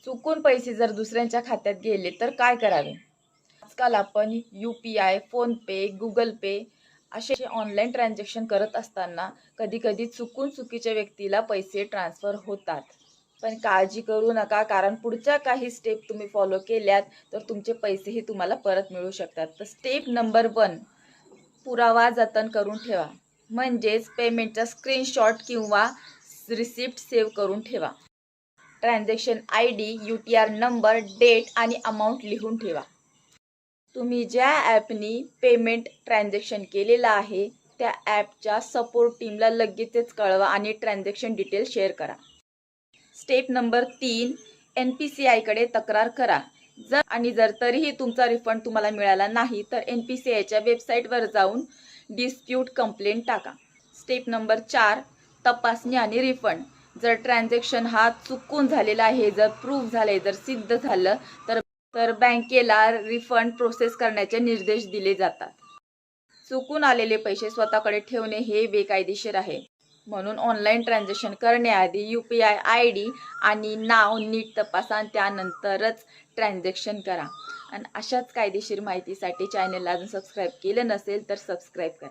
चुकून पैसे जर दुसऱ्यांच्या खात्यात गेले तर काय करावे? आजकाल आपण UPI, फोनपे, गुगल पे असे ऑनलाईन ट्रान्झॅक्शन करत असताना कधी-कधी चुकून चुकीच्या व्यक्तीला पैसे ट्रान्सफर होतात. पण काळजी करू नका, कारण पुढच्या काही स्टेप तुम्ही फॉलो केल्यात तर तुमचे पैसेही तुम्हाला परत मिळू शकतात. तर स्टेप नंबर 1, पुरावा जतन करून ठेवा. म्हणजेच पेमेंटचा स्क्रीनशॉट किंवा रिसिप्ट सेव्ह करून ठेवा. Transaction ID, UTR number, date आणि अमाउंट लिहून ठेवा. तुम्ही ज्या ॲपनी पेमेंट ट्रान्झॅक्शन केलेलं आहे त्या ॲपच्या सपोर्ट टीमला लगेचच कळवा आणि ट्रान्झॅक्शन डिटेल शेअर करा. स्टेप नंबर 3, NPCIकडे तक्रार करा. जर तरीही तुमचा रिफंड तुम्हाला मिळाला नाही तर NPCIच्या वेबसाईटवर जाऊन डिस्प्यूट कंप्लेंट टाका. स्टेप नंबर 4, तपासणी आणि रिफंड. जर ट्रान्झॅक्शन हा चुकून झालेला आहे, जर प्रूफ झाले, जर सिद्ध झालं तर बँकेला रिफंड प्रोसेस करण्याचे निर्देश दिले जातात. चुकून आलेले पैसे स्वतःकडे ठेवणे हे बेकायदेशीर आहे. म्हणून ऑनलाईन ट्रान्झॅक्शन करण्याआधी UPI ID आणि नाव नीट तपासा आणि त्यानंतरच ट्रान्झॅक्शन करा. आणि अशाच कायदेशीर माहितीसाठी चॅनलला अजून सबस्क्राईब केलं नसेल तर सबस्क्राईब करा.